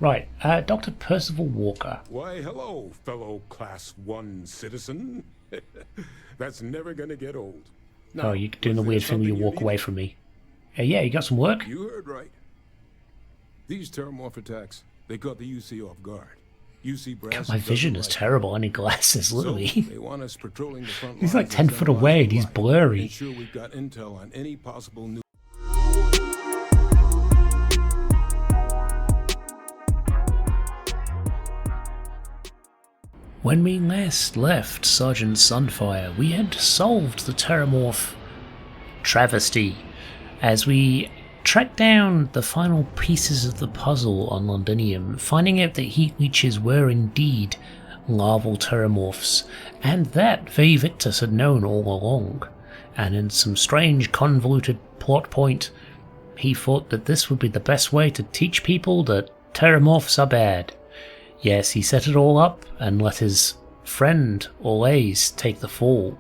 Right, Dr. Percival Walker. Why, hello, fellow Class 1 citizen. That's never gonna get old. Now, Oh, you're doing the weird thing where you walk away from me. Yeah, you got some work? You heard right. These terramorph attacks, they caught the UC off guard. UC brass. God, my vision is terrible. I need glasses, literally. So they want us patrolling the front He's like lines 10 foot away and he's blurry. Ensure we've got intel on any possible new. When we last left Sergeant Sunfire, we had solved the Terramorph travesty as we tracked down the final pieces of the puzzle on Londinium, finding out that heat leeches were indeed larval Terramorphs, and that V. Victus had known all along. And in some strange convoluted plot point, he thought that this would be the best way to teach people that Terramorphs are bad. Yes, he set it all up and let his friend Orlaise take the fall.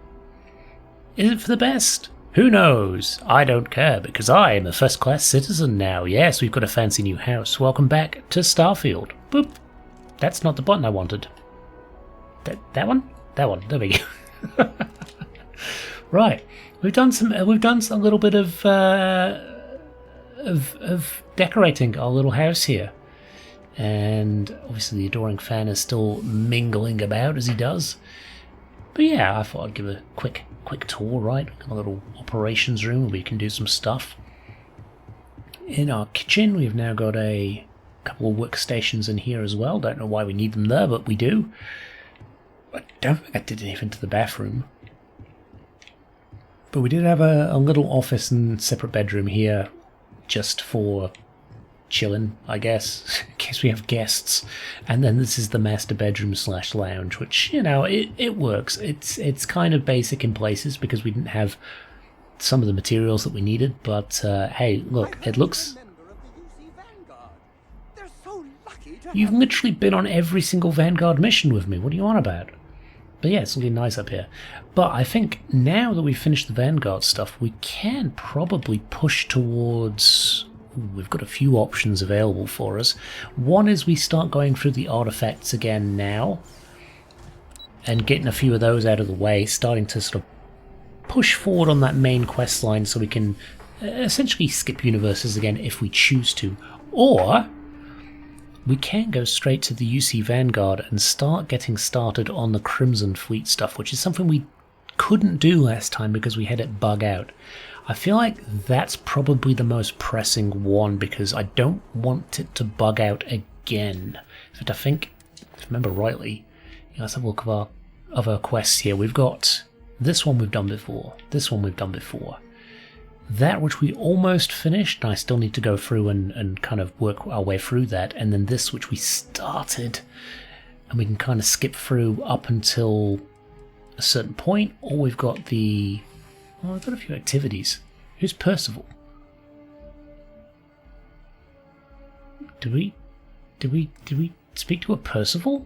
Is it for the best? Who knows? I don't care, because I am a first-class citizen now. Yes, we've got a fancy new house. Welcome back to Starfield. Boop. That's not the button I wanted. That one? That one. There we go. Right. We've done a little bit of decorating our little house here. And obviously the adoring fan is still mingling about as he does. But yeah, I thought I'd give a quick tour, right? A little operations room where we can do some stuff. In our kitchen, we've now got a couple of workstations in here as well. Don't know why we need them there, but we do. I don't think I did anything to the bathroom. But we did have a little office and separate bedroom here just for chilling, I guess, in case we have guests. And then this is the master bedroom / lounge, which, you know, it works. It's kind of basic in places because we didn't have some of the materials that we needed, but hey, look, it looks... You've literally been on every single Vanguard mission with me. What are you on about? But yeah, it's looking nice up here. But I think now that we've finished the Vanguard stuff, we can probably push towards... We've got a few options available for us. One is we start going through the artifacts again now and getting a few of those out of the way, starting to sort of push forward on that main quest line so we can essentially skip universes again if we choose to. Or we can go straight to the UC Vanguard and start getting started on the Crimson Fleet stuff, which is something we couldn't do last time because we had it bug out. I feel like that's probably the most pressing one because I don't want it to bug out again. In fact, I think, if I remember rightly, let's have a look of our quests here. We've got this one we've done before, this one we've done before. That which we almost finished, and I still need to go through and kind of work our way through that, and then this which we started, and we can kind of skip through up until a certain point, or we've got the... Well, I've got a few activities. Who's Percival? Did we speak to a Percival?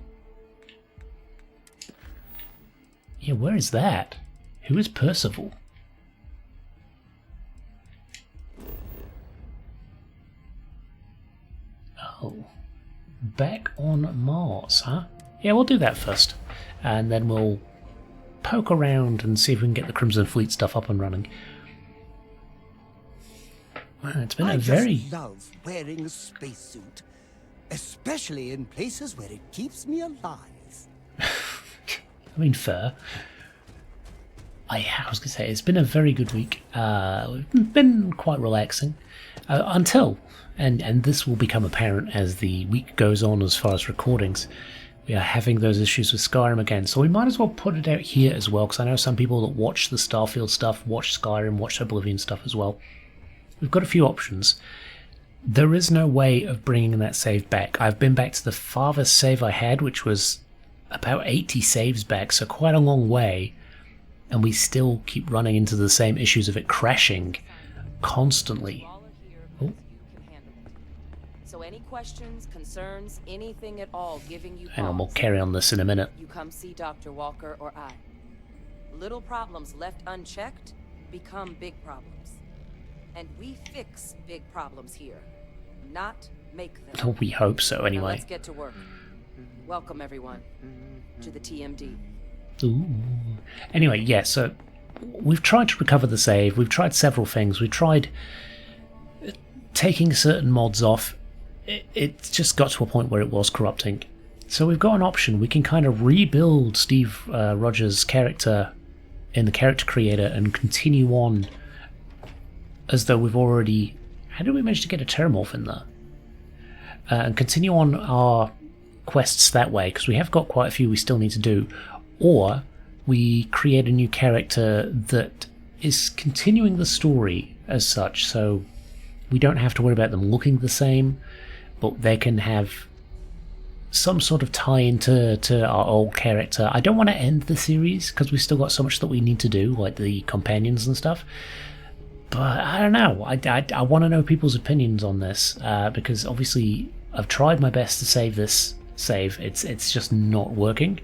Yeah, where is that? Who is Percival? Oh. Back on Mars, huh? Yeah, we'll do that first. And then we'll poke around and see if we can get the Crimson Fleet stuff up and running. Wow, it's been a very... I love wearing a spacesuit, especially in places where it keeps me alive. I mean, fair. I was going to say, it's been a very good week. It's been quite relaxing. Until, and this will become apparent as the week goes on as far as recordings, we are having those issues with Skyrim again, so we might as well put it out here as well, because I know some people that watch the Starfield stuff, watch Skyrim, watch Oblivion stuff as well. We've got a few options. There is no way of bringing that save back. I've been back to the farthest save I had, which was about 80 saves back, so quite a long way, and we still keep running into the same issues of it crashing constantly. Oh. So any questions, concerns, anything at all giving you Hang on, we'll pause, carry on this in a minute. you come see Dr. Walker or I. Little problems left unchecked become big problems. And we fix big problems here, not Make them. We hope so, Now anyway. let's get to work. Welcome, everyone, to the TMD. Ooh. Anyway, yeah, so we've tried to recover the save. We've tried several things. We've tried taking certain mods off. It just got to a point where it was corrupting. So we've got an option. We can kind of rebuild Steve Rogers' character in the character creator and continue on as though we've already... How did we manage to get a Terramorph in there? And continue on our quests that way, because we have got quite a few we still need to do. Or we create a new character that is continuing the story as such, so we don't have to worry about them looking the same, but they can have some sort of tie into our old character. I don't want to end the series because we've still got so much that we need to do, like the companions and stuff. But I don't know. I want to know people's opinions on this because obviously I've tried my best to save this save. It's just not working.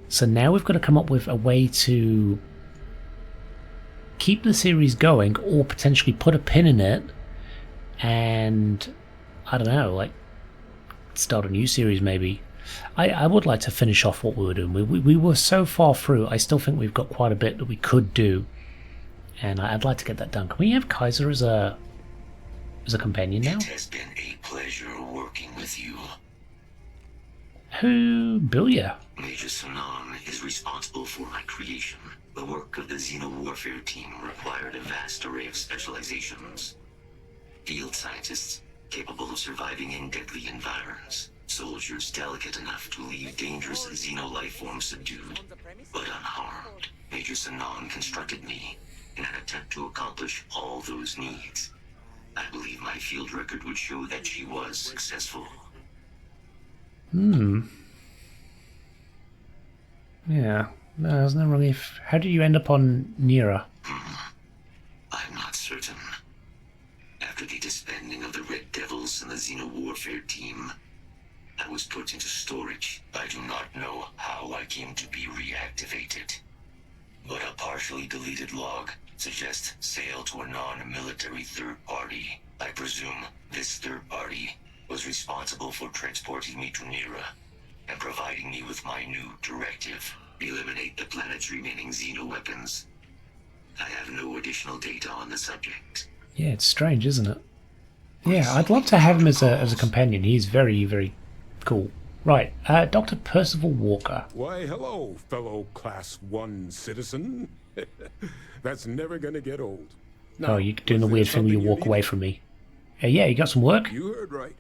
So now we've got to come up with a way to keep the series going or potentially put a pin in it and, I don't know, like start a new series maybe. I would like to finish off what we were doing. We were so far through. I still think we've got quite a bit that we could do, and I'd like to get that done. Can we have Kaiser as a companion now? It has been a pleasure working with you. Who? Booyah. Major Sanan is responsible for my creation. The work of the Xeno Warfare team required a vast array of specializations. Field scientists capable of surviving in deadly environs. Soldiers delicate enough to leave dangerous Xeno life forms subdued, but unharmed. Major Sanan constructed me in an attempt to accomplish all those needs. I believe my field record would show that she was successful. Yeah. No, there's no really... How did you end up on Nira? I'm not certain. After the disbanding of the Red Devils and the Xeno Warfare team, I was put into storage. I do not know how I came to be reactivated, but a partially deleted log suggests sale to a non-military third party. I presume this third party was responsible for transporting me to Nira and providing me with my new directive. Eliminate the planet's remaining Xeno weapons. I have no additional data on the subject. Yeah, it's strange, isn't it? Yeah, I'd love to have him as a companion. He's very, very cool. Right, Dr. Percival Walker. Why, hello, fellow Class 1 citizen. That's never gonna get old. Now, Oh, you're doing the was weird there thing where you something walk away needed? from me. Yeah, you got some work? You heard right.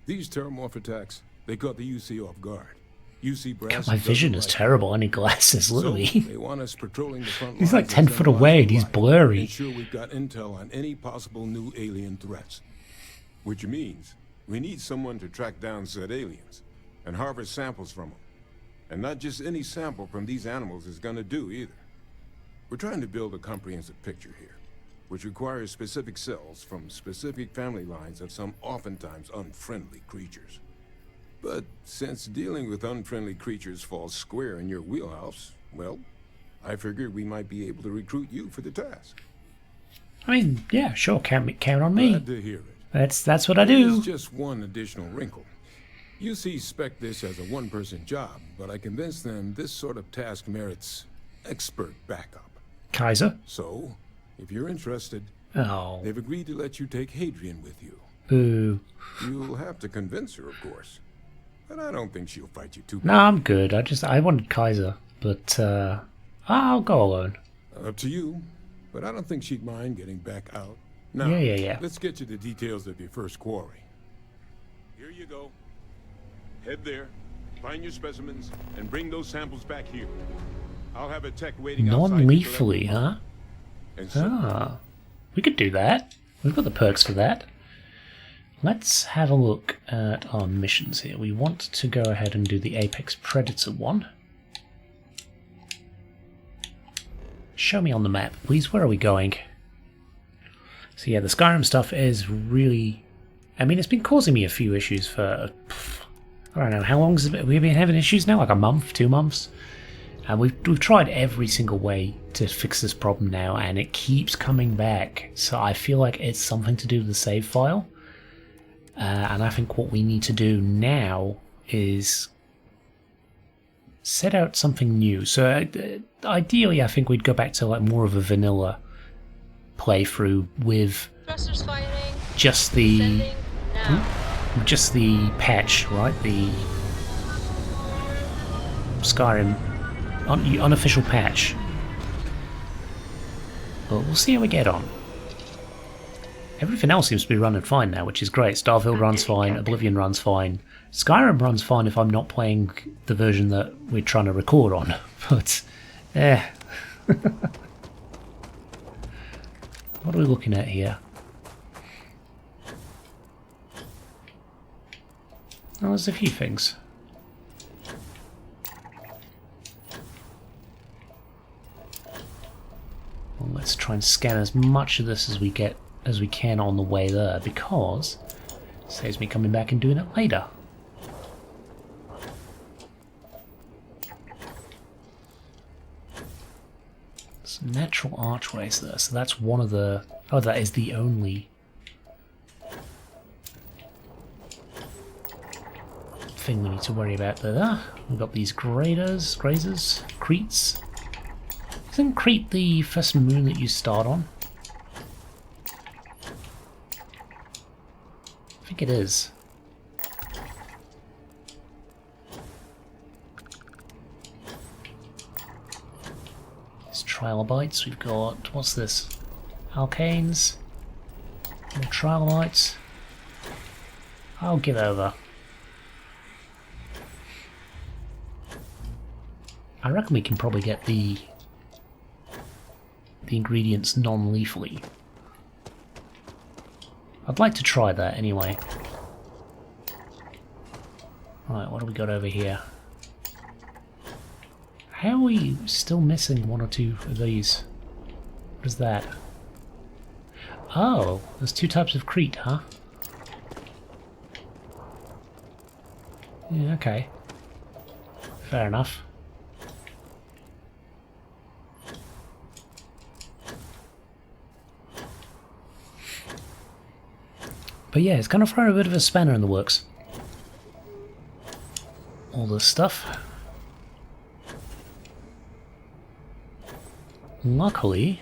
These Terramorph attacks, they caught the UC off guard. UC brass. God, my vision is terrible. I need glasses, literally. So they want us patrolling the front He's like lines 10 and foot send away lots and he's of blurry. Ensure we've got intel on any possible new alien threats. Which means we need someone to track down said aliens and harvest samples from them. And not just any sample from these animals is gonna do either. We're trying to build a comprehensive picture here, which requires specific cells from specific family lines of some oftentimes unfriendly creatures. But since dealing with unfriendly creatures falls square in your wheelhouse, well, I figured we might be able to recruit you for the task. I mean, yeah, sure, count on me. Glad to hear it. That's what I do. There's just one additional wrinkle. UC spec this as a one-person job, but I convinced them this sort of task merits expert backup. Kaiser? So, if you're interested, Oh, they've agreed to let you take Hadrian with you. boo. You'll have to convince her, of course. But I don't think she'll fight you too No, I'm good. I wanted Kaiser, but I'll go alone. Up to you, but I don't think she'd mind getting back out. Now, Yeah. let's get to the details of your first quarry. Here you go. Head there, find your specimens, and bring those samples back here. I'll have a tech waiting outside to Non-lethally, collect them. huh? And so, Ah, we could do that. We've got the perks for that. Let's have a look at our missions here. We want to go ahead and do the Apex Predator one. Show me on the map, please. Where are we going? So yeah, the Skyrim stuff is really... I mean, it's been causing me a few issues for... I don't know, how long has it been? We've been having issues now? Like a month, 2 months? And we've tried every single way to fix this problem now, and it keeps coming back. So I feel like it's something to do with the save file. And I think what we need to do now is set out something new. So ideally, I think we'd go back to like more of a vanilla playthrough with just the patch, right? The Skyrim unofficial patch. But we'll see how we get on. Everything else seems to be running fine now, which is great. Starfield runs fine, Oblivion runs fine. Skyrim runs fine if I'm not playing the version that we're trying to record on. But, what are we looking at here? Oh, there's a few things. Well, let's try and scan as much of this as we can on the way there, because it saves me coming back and doing it later. Some natural archways there, so that's one of the... Oh, that is the only thing we need to worry about there. We've got these grazers, Cretes. Isn't Crete the first moon that you start on? I think it is. These trilobites, we've got, what's this? Alkanes, more trilobites. I'll give over. I reckon we can probably get the ingredients non-lethally. I'd like to try that anyway. Right, what do we got over here? How are we still missing one or two of these? What is that? Oh, there's two types of Crete, huh? Yeah, okay. Fair enough. But yeah, it's kind of throwing a bit of a spanner in the works. All this stuff. Luckily,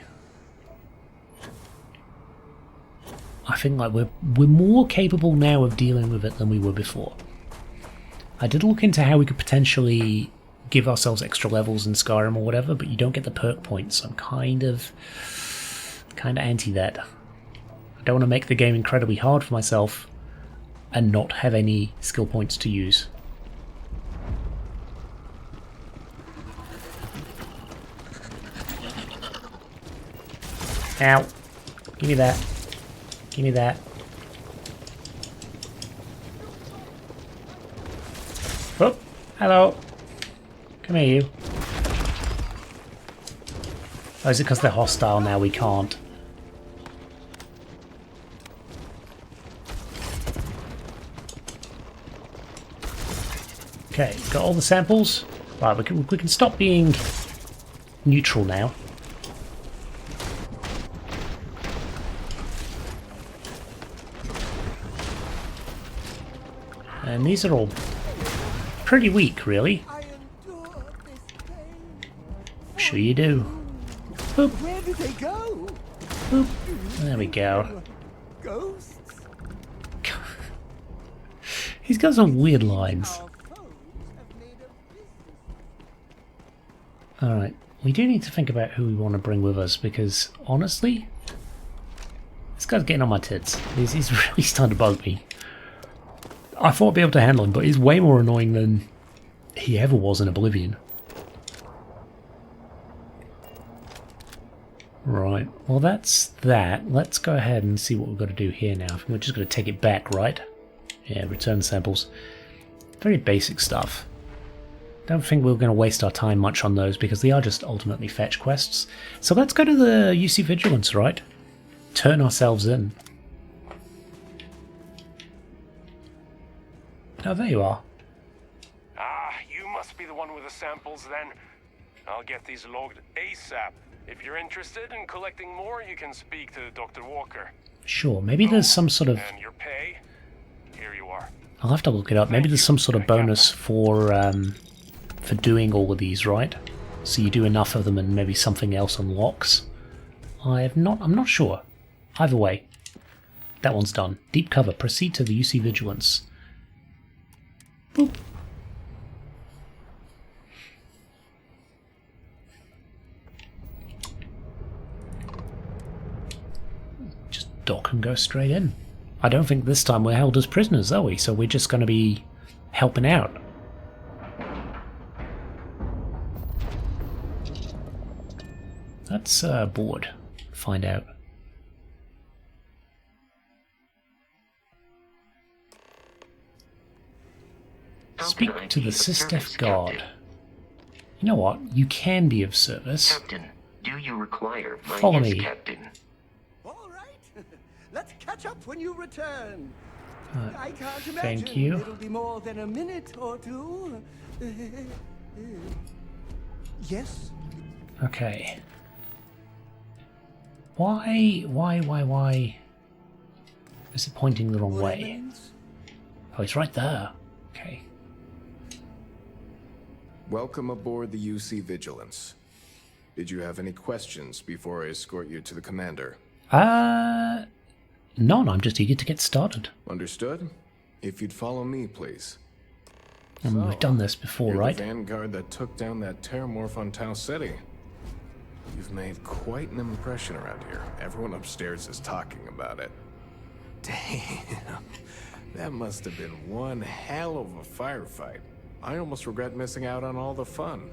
I think like we're more capable now of dealing with it than we were before. I did look into how we could potentially give ourselves extra levels in Skyrim or whatever, but you don't get the perk points. I'm kind of anti that. I don't want to make the game incredibly hard for myself and not have any skill points to use. Ow. Give me that. Give me that. Oh, hello. Come here, you. Oh, is it because they're hostile now we can't? Okay, got all the samples. Right, we can stop being neutral now. And these are all pretty weak, really. I'm sure you do. Boop. Where did they go? Boop. There we go. Ghosts? He's got some weird lines. Alright, we do need to think about who we want to bring with us, because honestly, this guy's getting on my tits. He's really starting to bug me. I thought I'd be able to handle him, but he's way more annoying than he ever was in Oblivion. Right, well that's that. Let's go ahead and see what we've got to do here now. I think we're just going to take it back, right? Yeah, return samples. Very basic stuff. Don't think we're going to waste our time much on those because they are just ultimately fetch quests. So let's go to the UC Vigilance, right? Turn ourselves in. Oh, there you are. Ah, you must be the one with the samples then. I'll get these logged ASAP. If you're interested in collecting more, you can speak to Dr. Walker. Sure, maybe there's some sort of... And your pay? Here you are. I'll have to look it up. Maybe there's some sort of bonus for doing all of these, right? So you do enough of them and maybe something else unlocks. I'm not sure. Either way, that one's done. Deep cover. Proceed to the UC Vigilance. Boop. Just dock and go straight in. I don't think this time we're held as prisoners, are we? So we're just going to be helping out. Let's board. Find out. Speak to the SysDef guard. You know what? You can be of service. Captain, do you require my Follow yes, me. Captain? All right. Let's catch up when you return. I can't imagine thank you. it'll be more than a minute or two. Yes? Okay. Why? Is it pointing the wrong way? Lemons? Oh, it's right there. Okay. Welcome aboard the UC Vigilance. Did you have any questions before I escort you to the commander? None. I'm just eager to get started. Understood? If you'd follow me, please. And we've done this before, You're right? the vanguard that took down that terramorph on Tau City. You've made quite an impression around here. Everyone upstairs is talking about it. Damn. That must have been one hell of a firefight. I almost regret missing out on all the fun.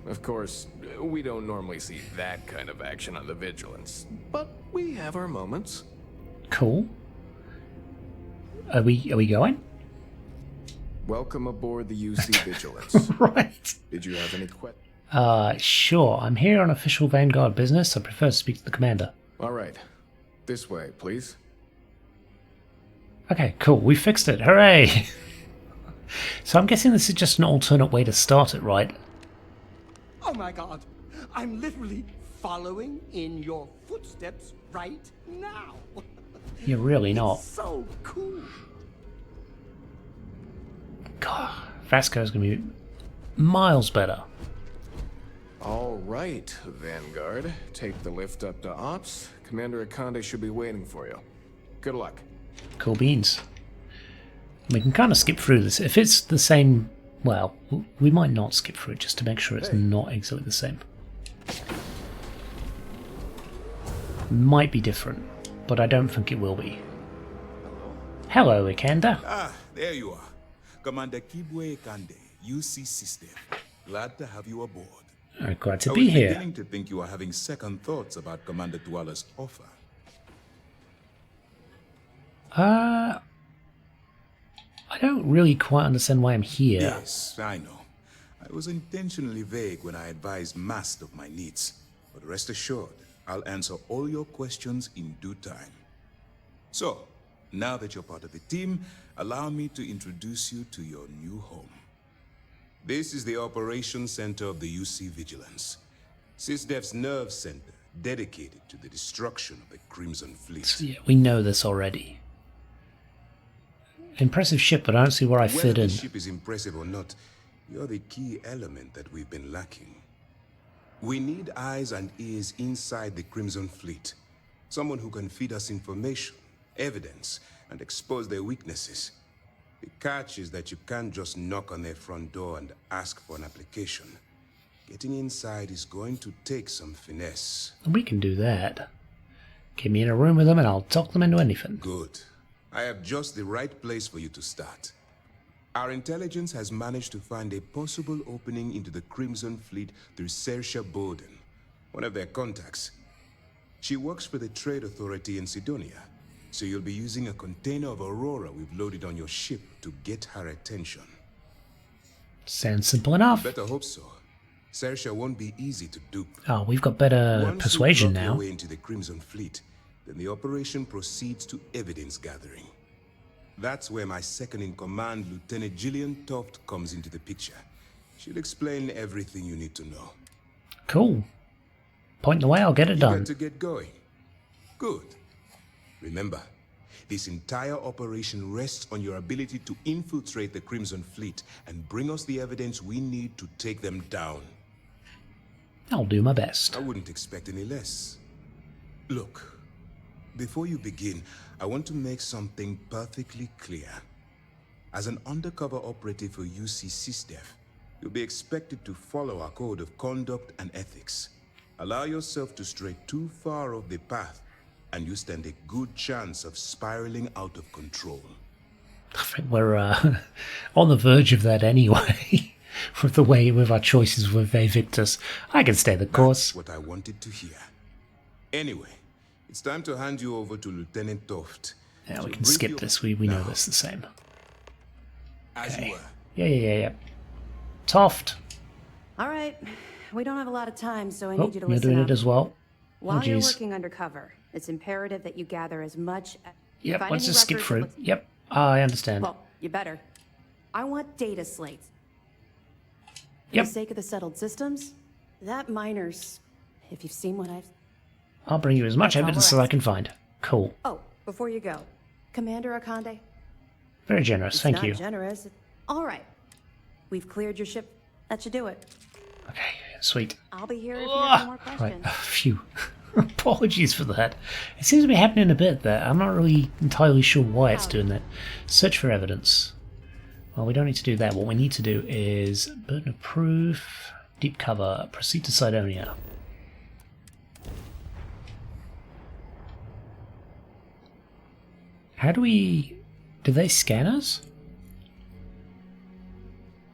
Of course, we don't normally see that kind of action on the Vigilance, but we have our moments. Cool. Are we going? Welcome aboard the UC Vigilance. Right. Did you have any questions? Sure. I'm here on official Vanguard business. I prefer to speak to the commander. All right. This way, please. Okay, cool. We fixed it. Hooray! So I'm guessing this is just an alternate way to start it, right? Oh my god. I'm literally following in your footsteps right now. You're really not. So cool. God, Vasco's gonna be miles better. All right, Vanguard. Take the lift up to Ops. Commander Akande should be waiting for you. Good luck. Cool beans. We can kind of skip through this. If it's the same, well, we might not skip through it just to make sure it's not exactly the same. Might be different, but I don't think it will be. Hello, Ikanda. Ah, there you are. Commander Kibwe Kande, UC SysDef. Glad to have you aboard. Glad to I be was here. beginning to think you are having second thoughts about Commander Tuala's offer. I don't really quite understand why I'm here. Yes, I know. I was intentionally vague when I advised Mast of my needs. But rest assured, I'll answer all your questions in due time. So, now that you're part of the team, allow me to introduce you to your new home. This is the Operations Center of the UC Vigilance. SysDef's nerve center, dedicated to the destruction of the Crimson Fleet. So, yeah, we know this already. Impressive ship, but I don't see where I fit Whether in. the ship is impressive or not, you're the key element that we've been lacking. We need eyes and ears inside the Crimson Fleet. Someone who can feed us information, evidence, and expose their weaknesses. The catch is that you can't just knock on their front door and ask for an application. Getting inside is going to take some finesse. We can do that. Get me in a room with them and I'll talk them into anything. Good. I have just the right place for you to start. Our intelligence has managed to find a possible opening into the Crimson Fleet through Saoirse Bowden, one of their contacts. She works for the Trade Authority in Sidonia, so you'll be using a container of Aurora we've loaded on your ship to get her attention. Sounds simple enough. Better hope so. Saoirse won't be easy to dupe. Oh, we've got better Once persuasion you drop now. your way into the Crimson Fleet, then the operation proceeds to evidence gathering. That's where my second-in-command, Lieutenant Gillian Toft, comes into the picture. She'll explain everything you need to know. Cool. Point the way, I'll get it You done. got to get going. Good. Remember, This entire operation rests on your ability to infiltrate the Crimson Fleet and bring us the evidence we need to take them down. I'll do my best. I wouldn't expect any less. Look, before you begin, I want to make something perfectly clear. As an undercover operative for UC SysDef, you'll be expected to follow our code of conduct and ethics. Allow yourself to stray too far off the path, and you stand a good chance of spiraling out of control. I think we're on the verge of that anyway. with our choices with Victus. I can stay the course. That's what I wanted to hear. Anyway, it's time to hand you over to Lieutenant Toft. Yeah, we So can brief skip you- this. We know Now, this the same. As Okay. you were. Yeah. Toft. All right. We don't have a lot of time, so I Oh, need you to you're listen doing up. it as well. While Oh, you're jeez. working undercover, it's imperative that you gather as much... Yep, find let's any just skip records through. of what's- Yep, I understand. Well, you better. I want data slates. For Yep. the sake of the settled systems, that miner's... If you've seen what I've... I'll bring you as much That's all evidence we're as I can find. Cool. Oh, before you go. Commander Akande? Very generous, It's thank not you. generous. All right. We've cleared your ship. That should do it. Okay, sweet. I'll be here if you have any more Right, questions. phew. Apologies for that. It seems to be happening a bit there. I'm not really entirely sure why it's doing that. Search for evidence. Well, we don't need to do that. What we need to do is burden of proof, deep cover, proceed to Sidonia. How do we... Do they scan us?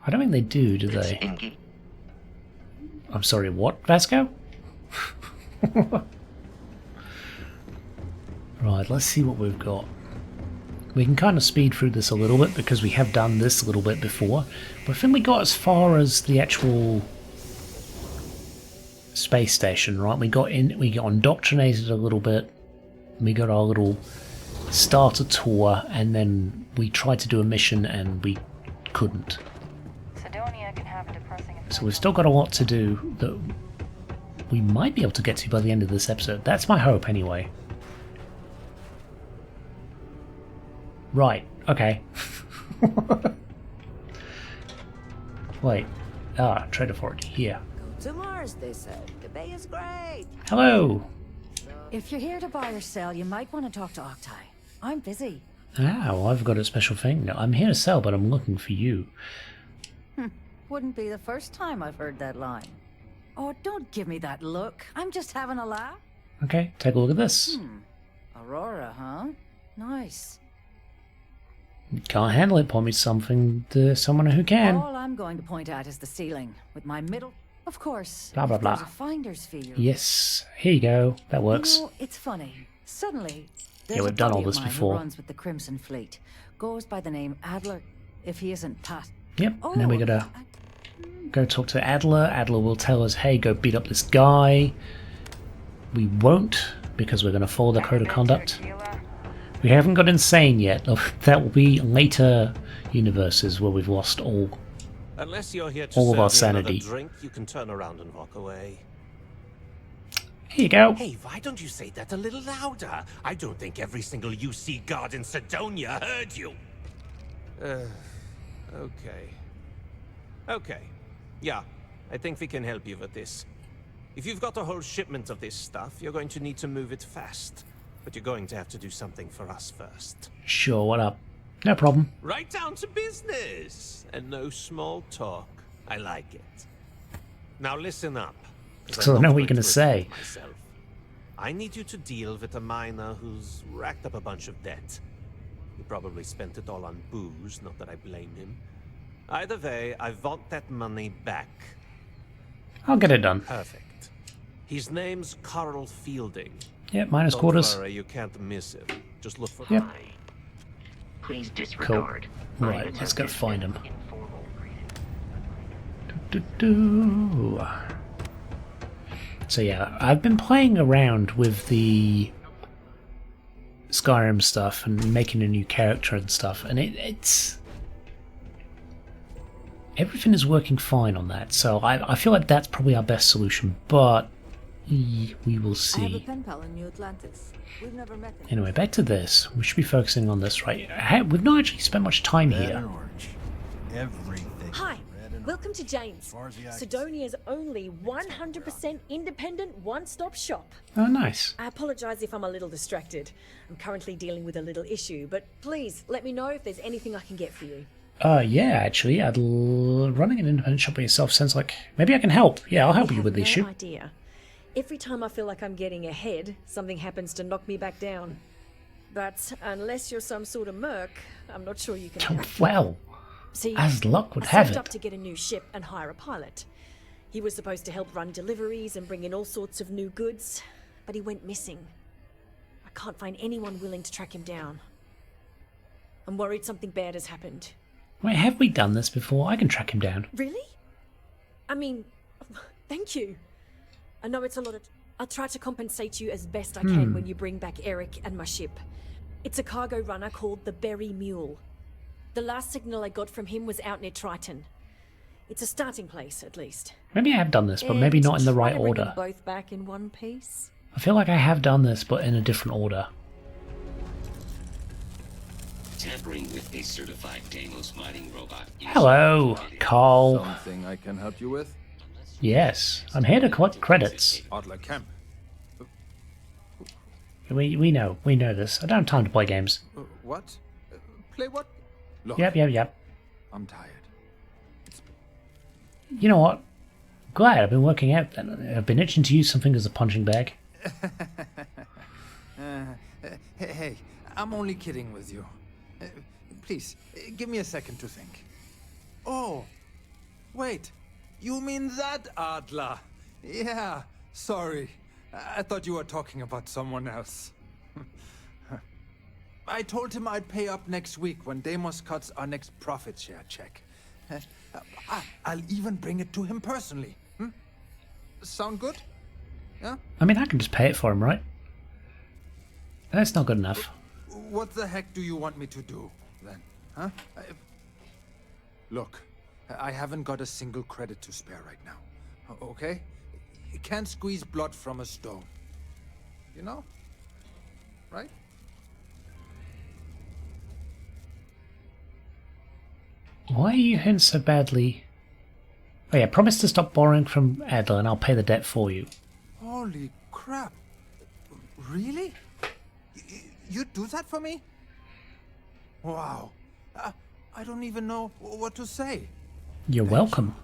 I don't think they do they? I'm sorry, what, Vasco? Right, let's see what we've got. We can kind of speed through this a little bit because we have done this a little bit before. But I think we got as far as the actual space station, right? We got indoctrinated a little bit. We got our little starter tour, and then we tried to do a mission and we couldn't. Sidonia can have a depressing effect. So we've still got a lot to do that we might be able to get to by the end of this episode. That's my hope, anyway. Right, okay. Wait. Trade authority, here. Go to Mars, they said. The bay is great. Hello! If you're here to buy or sell, you might want to talk to Octai. I'm busy. Well, I've got a special thing. No, I'm here to sell, but I'm looking for you. Wouldn't be the first time I've heard that line. Oh, don't give me that look. I'm just having a laugh. Okay, take a look at this. Aurora, huh? Nice. Can't handle it, point me something to someone who can. All I'm going to point at is the ceiling, with my middle... Of course, Blah, blah, if there's blah. a finder's fee. Yes, here you go. That works. You know, it's funny. Suddenly, Yeah, there's we've a done all buddy of this mine before. who runs with the Crimson Fleet. Goes by the name Adler, if he isn't Pat. Yep, and then we gotta I- go talk to Adler. Adler will tell us, hey, go beat up this guy. We won't, because we're gonna follow the code of conduct. We haven't got insane yet. That will be later universes where we've lost all. Unless you're here to All of our serve me another sanity. drink, you can turn around and walk away. Here you go. Hey, why don't you say that a little louder? I don't think every single UC guard in Sidonia heard you. Okay. Okay. Yeah, I think we can help you with this. If you've got a whole shipment of this stuff, you're going to need to move it fast. But you're going to have to do something for us first. Sure, what up? No problem. Right down to business! And no small talk. I like it. Now listen up. 'cause So I I'm know not what you're going gonna to say. repeat myself. I need you to deal with a miner who's racked up a bunch of debt. He probably spent it all on booze, not that I blame him. Either way, I want that money back. I'll get it done. Perfect. His name's Carl Fielding. Yep, minus Don't quarters. worry, you can't miss him. Just look for Yep. Please Cool. disregard. Right, let's go find him. Do-do-do. So yeah, I've been playing around with the Skyrim stuff and making a new character and stuff, and it's everything is working fine on that. So I feel like that's probably our best solution. But We will I have a see. pen pal in New Atlantis. We've never met him. Anyway, back to this. We should be focusing on this, right? We've not actually spent much time here. Hi, welcome to Jane's, Sidonia's only 100% independent one-stop shop. Oh, nice. I apologize if I'm a little distracted. I'm currently dealing with a little issue, but please let me know if there's anything I can get for you. Yeah, actually, running an independent shop by yourself sounds like maybe I can help. Yeah, I'll help you with the issue. No idea. Every time I feel like I'm getting ahead, something happens to knock me back down. But unless you're some sort of merc, I'm not sure you can help. Well, See, as luck would I have saved it. up to get a new ship and hire a pilot. He was supposed to help run deliveries and bring in all sorts of new goods, but he went missing. I can't find anyone willing to track him down. I'm worried something bad has happened. Wait, have we done this before? I can track him down. Really? I mean, thank you. I know it's a lot of... I'll try to compensate you as best I can when you bring back Erick and my ship. It's a cargo runner called the Mule. The last signal I got from him was out near Triton. It's a starting place, at least. Maybe I have done this, but maybe not in the right Bring order. them both back in one piece. I feel like I have done this, but in a different order. Tampering with a certified Deimos mining robot. Hello, Carl. Something I can help you with? Yes, I'm here to collect credits. Adler Camp. We know this. I don't have time to play games. What? Play what? Look, Yep. I'm tired. You know what? Glad I've been working out then. I've been itching to use something as a punching bag. Hey, I'm only kidding with you. Please, give me a second to think. Oh, wait. You mean that Adler? Yeah, sorry. I thought you were talking about someone else. I told him I'd pay up next week when Deimos cuts our next profit share check. I'll even bring it to him personally. Sound good? Yeah? I mean, I can just pay it for him, right? That's not good enough. What the heck do you want me to do, then? Huh? Look, I haven't got a single credit to spare right now. Okay? You can't squeeze blood from a stone. You know? Right? Why are you hurting so badly? Oh yeah, promise to stop borrowing from Adler and I'll pay the debt for you. Holy crap. Really? You'd do that for me? Wow. I don't even know what to say. You're welcome.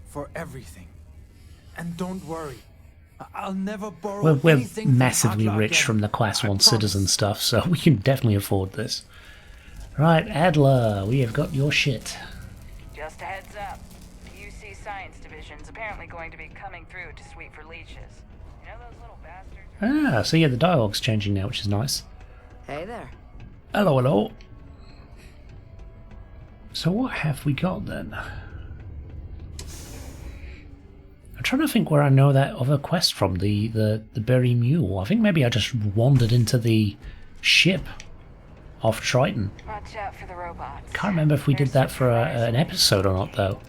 For everything. And don't worry. I'll never borrow We're anything from massively Adler rich again. from the Class I 1 promise. citizen stuff, so we can definitely afford this. Right, Adler, we have got your shit. Just a heads up. UC Science Division's apparently going to be coming through to sweep for leeches. You know those little bastards? Ah, so yeah, the dialogue's changing now, which is nice. Hey there. Hello. So what have we got then? I'm trying to think where I know that other quest from, the Berry Mule. I think maybe I just wandered into the ship off Triton. Watch out for the robots. Can't remember if we did that for an episode or not, though.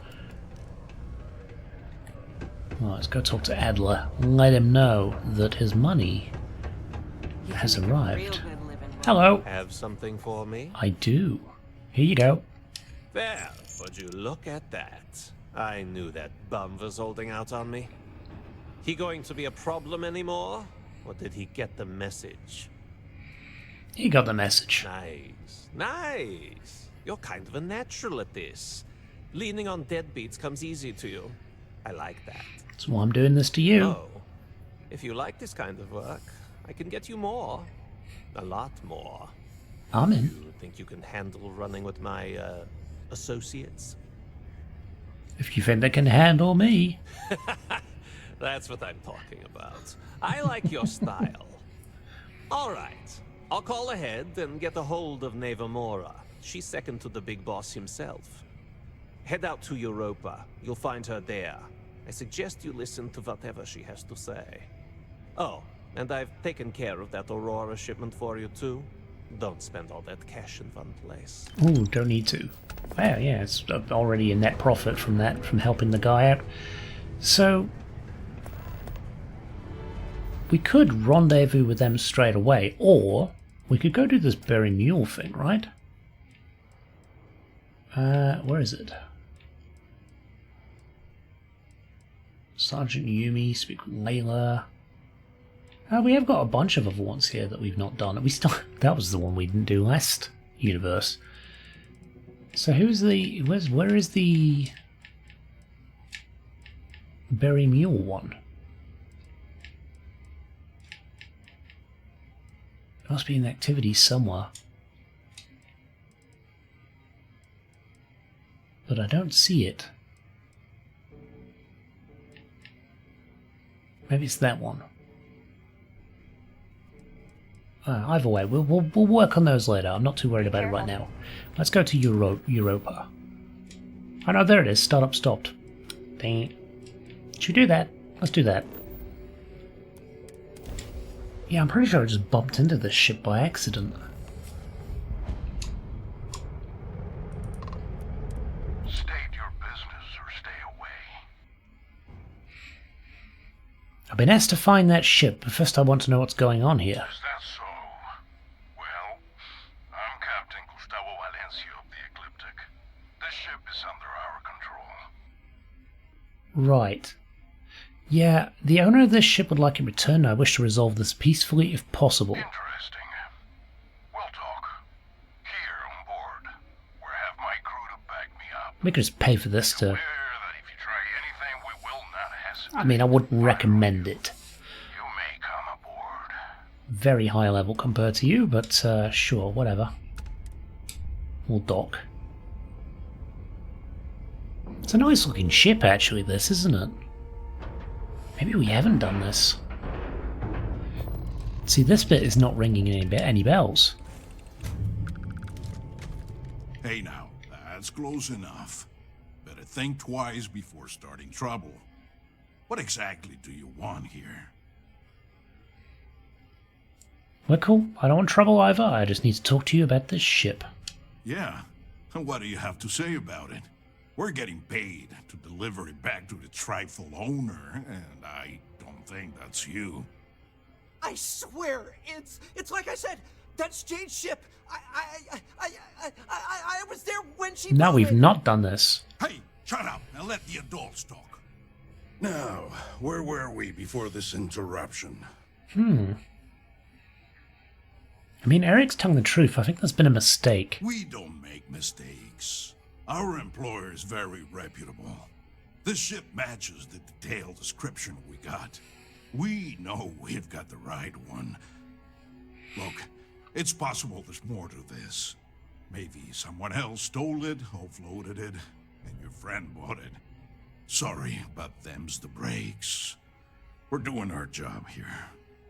Well, let's go talk to Adler. Let him know that his money has arrived. Hello. Have something for me? I do. Here you go. There, would you look at that? I knew that bum was holding out on me. He going to be a problem anymore? Or did he get the message? He got the message. Nice. You're kind of a natural at this. Leaning on deadbeats comes easy to you. I like that. That's why I'm doing this to you. Oh, if you like this kind of work, I can get you more. A lot more. I'm in. You think you can handle running with my, associates? If you think they can handle me. That's what I'm talking about. I like your style. All right. I'll call ahead and get a hold of Neva Mora. She's second to the big boss himself. Head out to Europa. You'll find her there. I suggest you listen to whatever she has to say. Oh, and I've taken care of that Aurora shipment for you too. Don't spend all that cash in one place. Ooh, don't need to. Well, yeah, it's already a net profit from that, from helping the guy out. So, we could rendezvous with them straight away, or we could go do this Berry Mule thing, right? Where is it? Sergeant Yumi, speak with Layla. We have got a bunch of other ones here that we've not done. That was the one we didn't do last universe. So who's the... where is the... Berry Mule one? It must be in activity somewhere. But I don't see it. Maybe it's that one. Either way, we'll work on those later. I'm not too worried about it right now. Let's go to Europa. Oh no, there it is. Startup stopped. Dang it. Should we do that? Let's do that. Yeah, I'm pretty sure I just bumped into this ship by accident. State your business or stay away. I've been asked to find that ship, but first I want to know what's going on here. Is that so? Well, I'm Captain Gustavo Valencia of the Ecliptic. This ship is under our control. Right. Yeah, the owner of this ship would like it returned. I wish to resolve this peacefully if possible. Interesting. We'll talk. Here on board, where I have my crew to back me up. We could just pay for this to... If you try anything, we will not hesitate. I mean, I wouldn't recommend it. You may come aboard. Very high level compared to you, but sure, whatever. We'll dock. It's a nice looking ship actually, this, isn't it? Maybe we haven't done this. See, this bit is not ringing any bells. Hey now, that's close enough. Better think twice before starting trouble. What exactly do you want here? We're cool. I don't want trouble either. I just need to talk to you about this ship. Yeah? And what do you have to say about it? We're getting paid to deliver it back to the trifle owner, and I don't think that's you. I swear, it's like I said. That's Jade's ship. I was there when she. No, we've not done this. Hey, shut up and let the adults talk. Now, where were we before this interruption? I mean, Erick's telling the truth. I think there's been a mistake. We don't make mistakes. Our employer is very reputable. This ship matches the detailed description we got. We know we've got the right one. Look, it's possible there's more to this. Maybe someone else stole it, offloaded it, and your friend bought it. Sorry, but them's the breaks. We're doing our job here.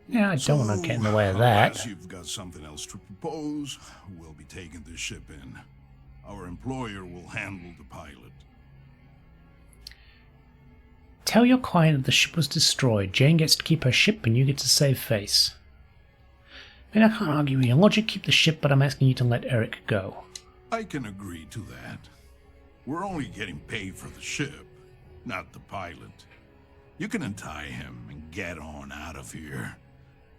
Yeah, I don't want to get in the way of that. Unless you've got something else to propose, we'll be taking this ship in. Our employer will handle the pilot. Tell your client that the ship was destroyed. Jane gets to keep her ship and you get to save face. I mean, I can't argue with your logic. Keep the ship, but I'm asking you to let Erick go. I can agree to that. We're only getting paid for the ship, not the pilot. You can untie him and get on out of here.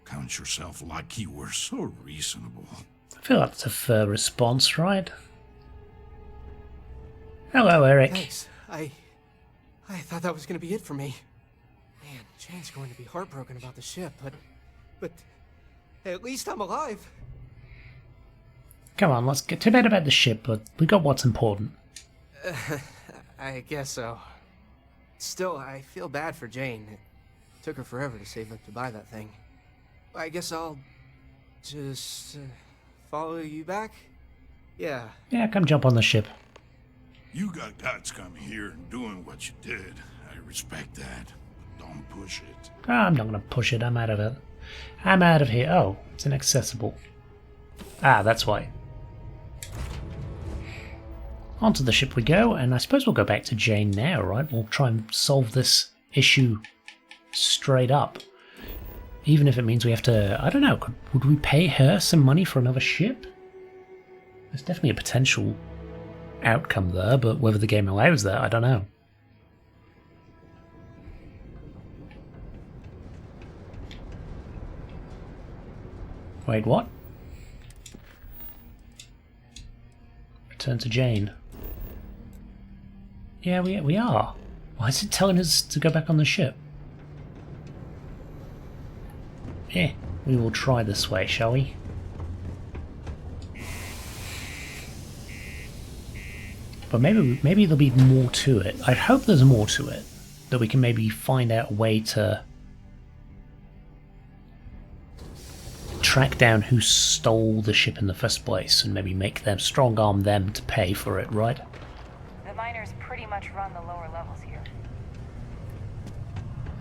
Count yourself lucky we're so reasonable. I feel like that's a fair response, right? Hello, Erick. Thanks. I thought that was going to be it for me. Man, Jane's going to be heartbroken about the ship, but at least I'm alive. Come on, let's get to bed about the ship, but we got what's important. I guess so. Still, I feel bad for Jane. It took her forever to save up to buy that thing. I guess I'll just follow you back? Yeah. Yeah, come jump on the ship. You got guts coming here and doing what you did. I respect that, but don't push it. I'm not going to push it. I'm out of it. I'm out of here. Oh, it's inaccessible. Ah, that's why. Onto the ship we go, and I suppose we'll go back to Jane now, right? We'll try and solve this issue straight up. Even if it means we have to... I don't know. Would we pay her some money for another ship? There's definitely a potential outcome there, but whether the game allows that, I don't know. Wait, what? Return to Jane. Yeah, we are. Why is it telling us to go back on the ship? Yeah, we will try this way, shall we? But maybe there'll be more to it. I hope there's more to it. That we can maybe find out a way to track down who stole the ship in the first place and maybe make them strong-arm them to pay for it, right? The miners pretty much run the lower levels here.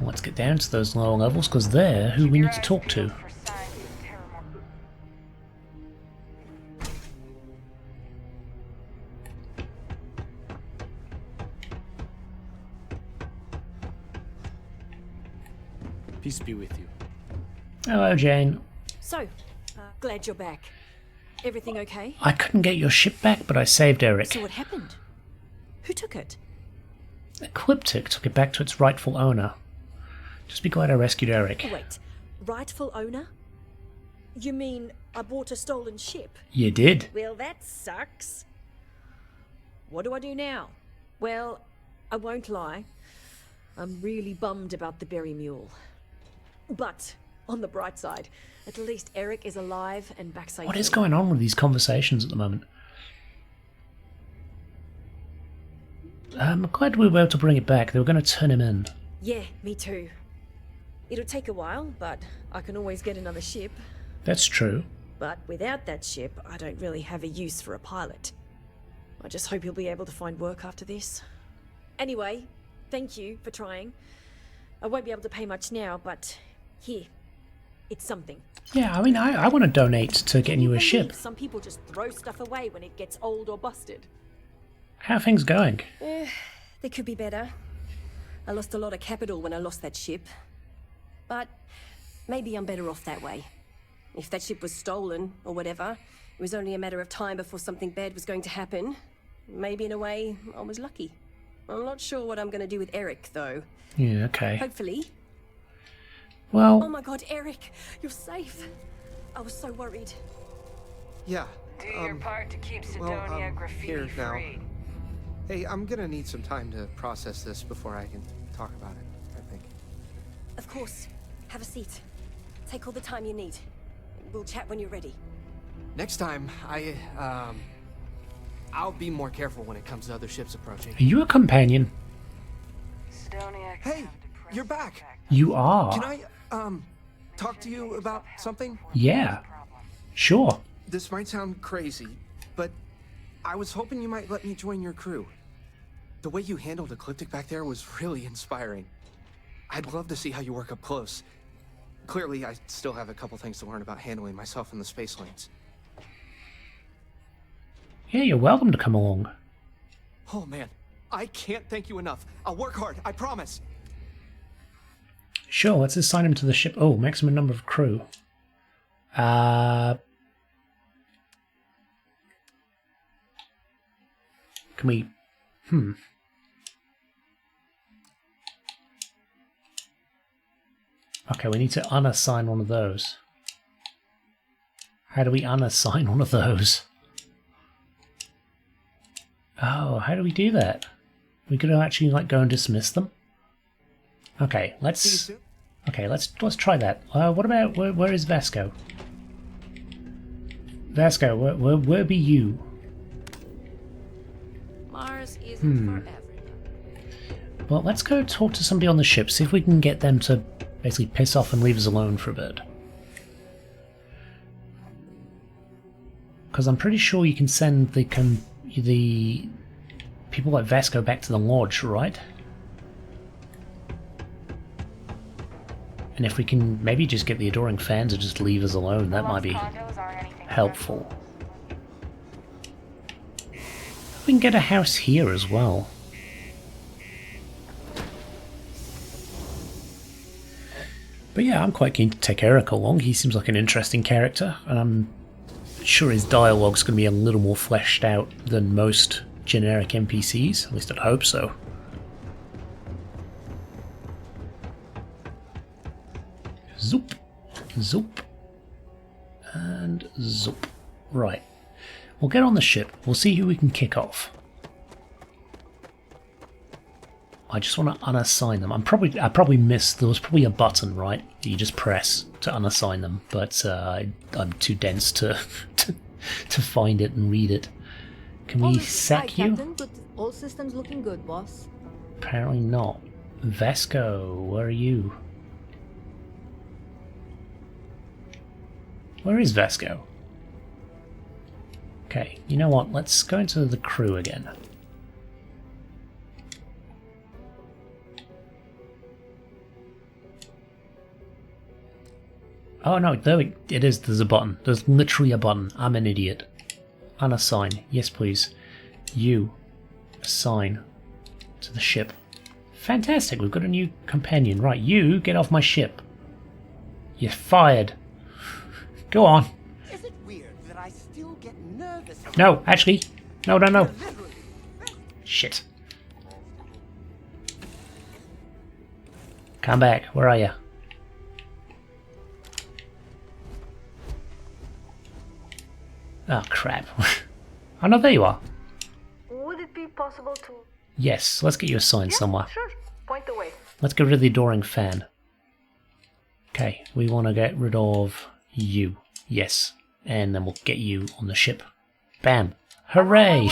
Let's get down to those lower levels, because they're who we need to talk to. Peace be with you. Hello, Jane. So, glad you're back. Everything okay? I couldn't get your ship back, but I saved Erick. So what happened? Who took it? Ecliptic took it back to its rightful owner. Just be glad I rescued Erick. Wait, rightful owner? You mean I bought a stolen ship? You did. Well, that sucks. What do I do now? Well, I won't lie. I'm really bummed about the Berry Mule. But, on the bright side, at least Erick is alive and back safely. What is going on with these conversations at the moment? I'm glad we were able to bring it back. They were going to turn him in. Yeah, me too. It'll take a while, but I can always get another ship. That's true. But without that ship, I don't really have a use for a pilot. I just hope he'll be able to find work after this. Anyway, thank you for trying. I won't be able to pay much now, but here, it's something. Yeah, I mean, I want to donate to getting you a ship. Some people just throw stuff away when it gets old or busted. How are things going? They could be better. I lost a lot of capital when I lost that ship. But maybe I'm better off that way. If that ship was stolen, or whatever, it was only a matter of time before something bad was going to happen. Maybe in a way, I was lucky. I'm not sure what I'm going to do with Erick, though. Yeah, okay. Hopefully. Well... Oh my god, Erick! You're safe! I was so worried. Yeah. Do your part to keep Sidonia graffiti free. Hey, I'm gonna need some time to process this before I can talk about it, I think. Of course. Have a seat. Take all the time you need. We'll chat when you're ready. Next time, I'll be more careful when it comes to other ships approaching. Are you a companion? Hey, you're back. You are. Can I, talk to you about something? Yeah. Sure. This might sound crazy, but I was hoping you might let me join your crew. The way you handled Ecliptic back there was really inspiring. I'd love to see how you work up close. Clearly, I still have a couple things to learn about handling myself in the space lanes. Yeah, you're welcome to come along. Oh man, I can't thank you enough. I'll work hard, I promise. Sure, let's assign him to the ship. Oh, maximum number of crew. Can we... Okay, we need to unassign one of those. How do we unassign one of those? Oh, how do we do that? We're gonna actually like go and dismiss them? Okay, let's try that. What about where is Vasco? Vasco, where be you? Mars isn't for everyone. Well, let's go talk to somebody on the ship, see if we can get them to basically piss off and leave us alone for a bit. Because I'm pretty sure you can send the people like Vasco back to the lodge, right? And if we can maybe just get the Adoring Fans to just leave us alone, that might be helpful. We can get a house here as well. But yeah, I'm quite keen to take Erick along. He seems like an interesting character, and I'm sure his dialogue's going to be a little more fleshed out than most generic NPCs. At least I'd hope so. Zoop. Zoop. Zoop. Right. We'll get on the ship. We'll see who we can kick off. I just want to unassign them. I probably missed. There was probably a button, right? That you just press to unassign them, but I'm too dense to to find it and read it. Can we sack you? Captain, but all systems looking good, boss. Apparently not. Vasco, where are you? Where is Vasco? Okay, you know what? Let's go into the crew again. Oh no, there it is. There's a button. There's literally a button. I'm an idiot. Unassign. Yes, please. You assign to the ship. Fantastic. We've got a new companion. Right, you get off my ship. You're fired. Go on. Is it weird that I still get nervous? No, actually. No, no, no. Shit. Come back. Where are you? Oh, crap. Oh, no, there you are. Would it be possible to... Yes, let's get you assigned somewhere. Sure. Point the way. Let's get rid of the adoring fan. Okay, we want to get rid of you. Yes. And then we'll get you on the ship. Bam. Hooray!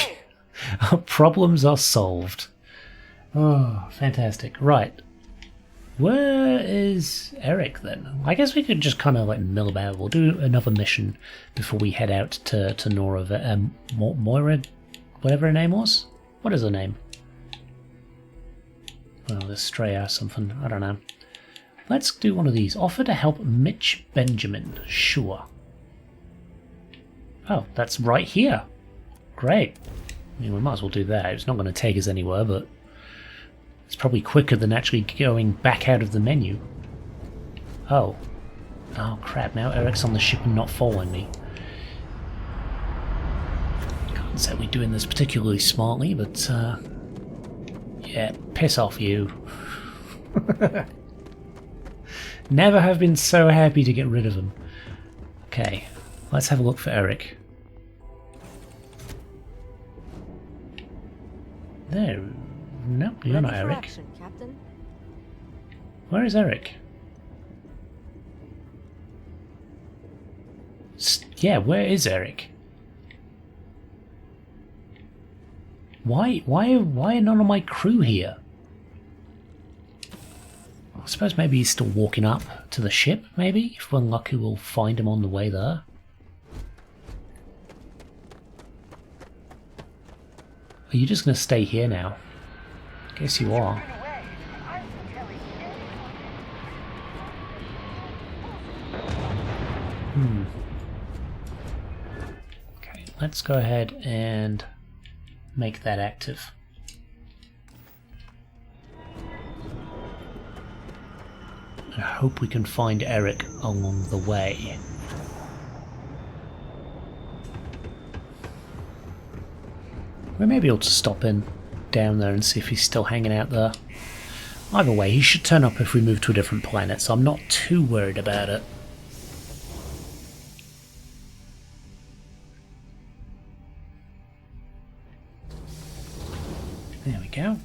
Our problems are solved. Oh, fantastic. Right. Where is Erick then? I guess we could just kind of like mill about. We'll do another mission before we head out to Nora, Moira, whatever her name was. What is her name? Well, the Stray or something. I don't know. Let's do one of these. Offer to help Mitch Benjamin. Sure. Oh, that's right here. Great. I mean, we might as well do that. It's not going to take us anywhere, but it's probably quicker than actually going back out of the menu. Oh. Oh crap, now Erick's on the ship and not following me. Can't say we're doing this particularly smartly, but yeah, piss off you. Never have been so happy to get rid of him. Okay, let's have a look for Erick. There. No, you're not Erick. Action, Captain. Where is Erick? Yeah, where is Erick? Why are none of my crew here? I suppose maybe he's still walking up to the ship, maybe? If we're lucky we'll find him on the way there. Are you just going to stay here now? Guess you are. Okay, let's go ahead and make that active. I hope we can find Erick along the way. We may be able to stop in down there and see if he's still hanging out there. Either way, he should turn up if we move to a different planet, so I'm not too worried about it. There we go.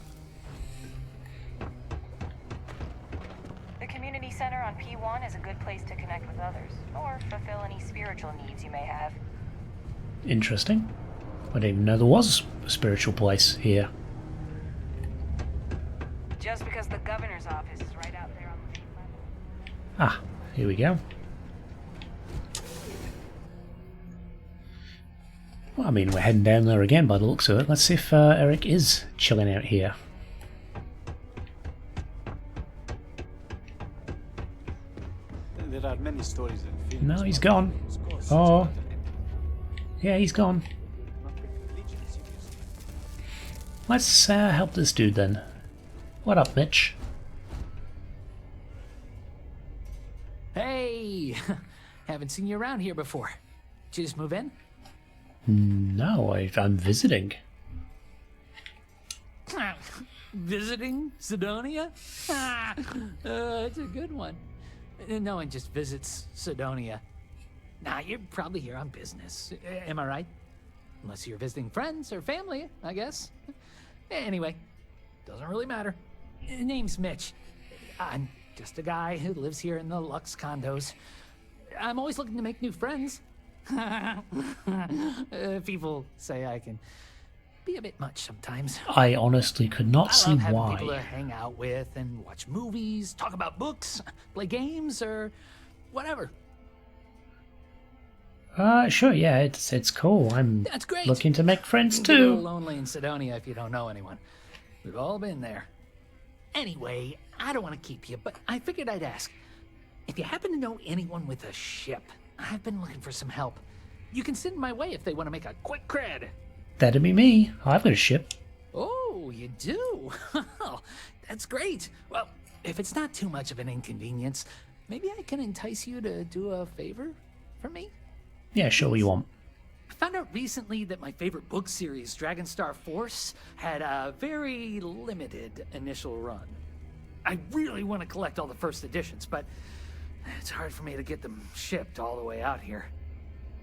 The community center on P1 is a good place to connect with others, or fulfill any spiritual needs you may have. Interesting. I didn't even know there was a spiritual place here. Just because the governor's office is right out there on the main level. Ah, here we go. Well, I mean, we're heading down there again by the looks of it. Let's see if Erick is chilling out here. There are many stories and films. No, he's gone. Oh. Yeah, he's gone. Let's help this dude then. What up, Mitch? Hey! Haven't seen you around here before. Did you just move in? No, I'm visiting. Visiting Sidonia? It's a good one. No one just visits Sidonia. Nah, you're probably here on business. Am I right? Unless you're visiting friends or family, I guess. Anyway, doesn't really matter. Name's Mitch. I'm just a guy who lives here in the Lux condos. I'm always looking to make new friends. People say I can be a bit much sometimes. I honestly could not see I love having why. people to hang out with and watch movies, talk about books, play games, or whatever. Sure, yeah, it's cool. I'm That's great. looking to make friends It can get a little too. lonely in Sidonia if you don't know anyone. We've all been there. Anyway, I don't want to keep you, but I figured I'd ask. If you happen to know anyone with a ship, I've been looking for some help. You can send my way if they want to make a quick cred. That'd be me. I've got a ship. Oh, you do? That's great. Well, if it's not too much of an inconvenience, maybe I can entice you to do a favor for me? Yeah, sure, what you want. I found out recently that my favorite book series, Dragonstar Force, had a very limited initial run. I really want to collect all the first editions, but it's hard for me to get them shipped all the way out here.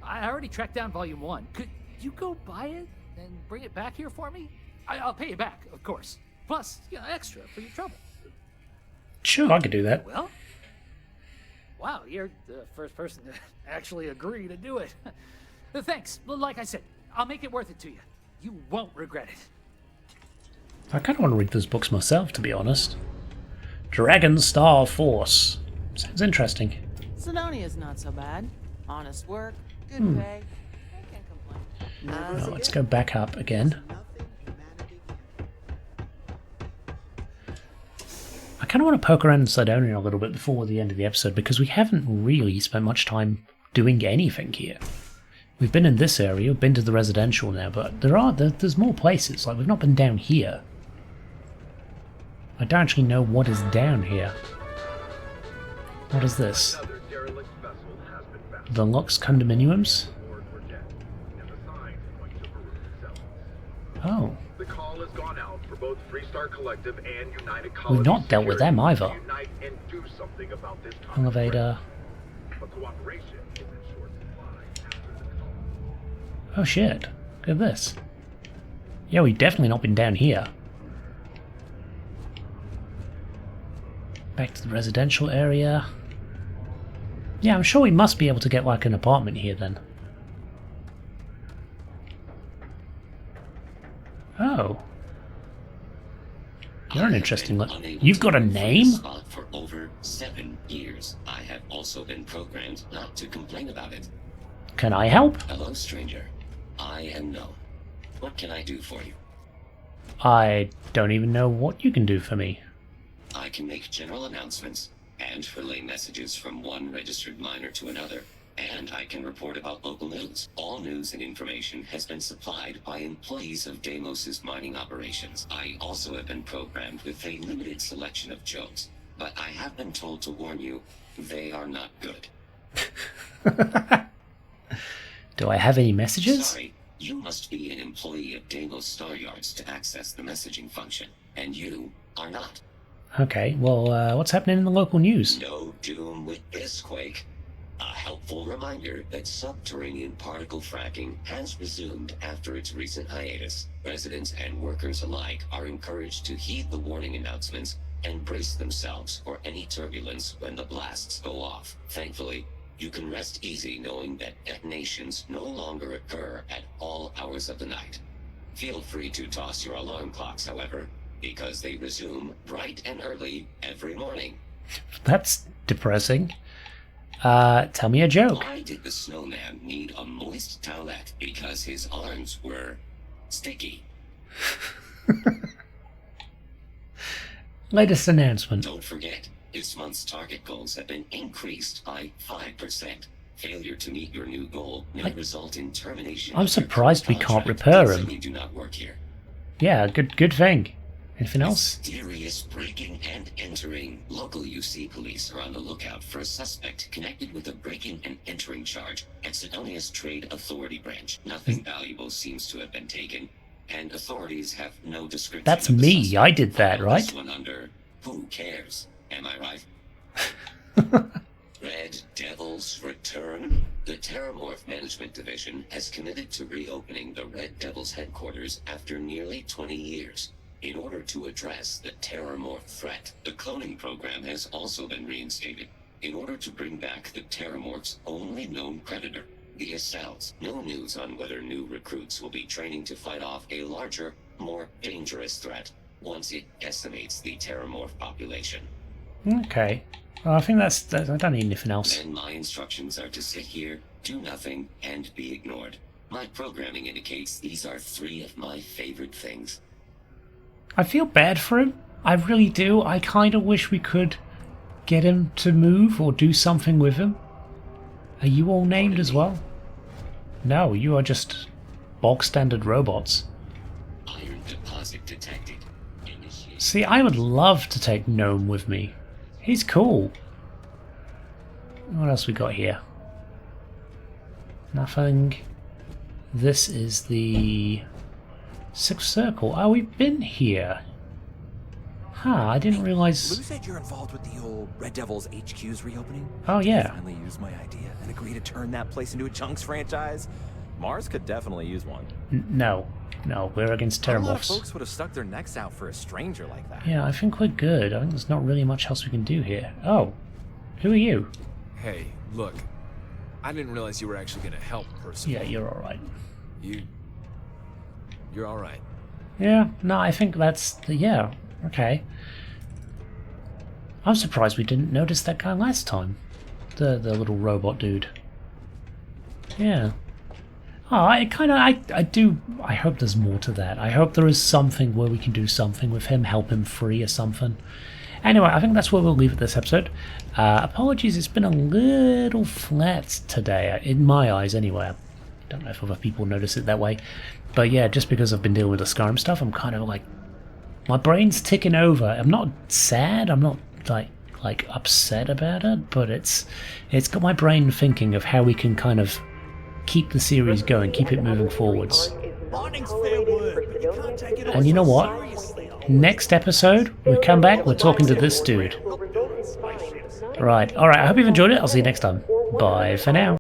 I already tracked down Volume 1. Could you go buy it and bring it back here for me? I'll pay you back, of course. Plus, extra for your trouble. Sure, I could do that. Well, wow, you're the first person to actually agree to do it. Thanks. Well, like I said, I'll make it worth it to you. You won't regret it. I kind of want to read those books myself, to be honest. Dragonstar Force. Sounds interesting. Sidonia's not so bad. Honest work, good pay. I can't complain. Well, let's go back up again. I kind of want to poke around in Sidonia a little bit before the end of the episode because we haven't really spent much time doing anything here. We've been in this area, we've been to the residential now, but there's more places. Like, we've not been down here. I don't actually know what is down here. What is this? The Lux condominiums? Oh. The call has gone out for both Freestar Collective and United We've Colonies not dealt with them either. to unite and do something about this Elevator. But cooperation is in short supply after the call. Oh shit. Look at this. Yeah, we've definitely not been down here. Back to the residential area. Yeah, I'm sure we must be able to get like an apartment here then. Oh. You're an interesting look. You've got a name? For over 7 years. I have also been programmed not to complain about it. Can I help? Hello, stranger. I am known. What can I do for you? I don't even know what you can do for me. I can make general announcements and relay messages from one registered miner to another. And I can report about local news. All news and information has been supplied by employees of Deimos's mining operations. I also have been programmed with a limited selection of jokes, but I have been told to warn you, they are not good. Do I have any messages? Sorry, you must be an employee of Deimos Star Yards to access the messaging function, and you are not. Okay, well, what's happening in the local news? No doom with this quake. A helpful reminder that subterranean particle fracking has resumed after its recent hiatus. Residents and workers alike are encouraged to heed the warning announcements and brace themselves for any turbulence when the blasts go off. Thankfully, you can rest easy knowing that detonations no longer occur at all hours of the night. Feel free to toss your alarm clocks, however, because they resume bright and early every morning. That's depressing. Tell me a joke. Why did the snowman need a moist towelette? Because his arms were sticky. Latest announcement. Don't forget, this month's target goals have been increased by 5%. Failure to meet your new goal may result in termination. I'm surprised we can't repair him. You do not work here. Yeah, good thing. Anything else? Mysterious breaking and entering. Local UC police are on the lookout for a suspect connected with a breaking and entering charge at Sidonia's Trade Authority branch. Nothing valuable seems to have been taken, and authorities have no description. That's of the me. suspect. I did that, right? This one under who cares? Am I right? Red Devils return. The Terramorph Management Division has committed to reopening the Red Devil's headquarters after nearly 20 years. In order to address the Terramorph threat, the cloning program has also been reinstated. In order to bring back the Terramorph's only known predator, the Assaults. No news on whether new recruits will be training to fight off a larger, more dangerous threat once it decimates the Terramorph population. Okay. Well, I think that's I don't need anything else. And my instructions are to sit here, do nothing, and be ignored. My programming indicates these are 3 of my favorite things. I feel bad for him. I really do. I kind of wish we could get him to move or do something with him. Are you all named as well? No, you are just bog standard robots. Iron deposit detected. See, I would love to take Gnome with me. He's cool. What else we got here? Nothing. This is the 6th circle. Oh, we've been here. Huh, I didn't realize. Lou said you're involved with the old Red Devil's HQ's reopening. Oh, yeah. I finally used my idea and agreed to turn that place into a Chunks franchise. Mars could definitely use one. No, we're against A lot of Terramorphs. folks would have stuck their necks out for a stranger like that. Yeah, I think we're good. I think there's not really much else we can do here. Oh, who are you? Hey, look. I didn't realize you were actually gonna help personally. Yeah, you're alright. You're alright. Yeah, no, I think that's yeah, okay. I'm surprised we didn't notice that guy last time. The little robot dude. Yeah. Oh, I hope there's more to that. I hope there is something where we can do something with him, help him free or something. Anyway, I think that's where we'll leave it this episode. Apologies, it's been a little flat today, in my eyes anyway. I don't know if other people notice it that way. But yeah, just because I've been dealing with the Skyrim stuff, I'm kind of like... my brain's ticking over. I'm not sad, I'm not like upset about it, but it's got my brain thinking of how we can kind of keep the series going, keep it moving forwards. And you know what? Next episode, we come back, we're talking to this dude. Right, alright, I hope you've enjoyed it. I'll see you next time. Bye for now.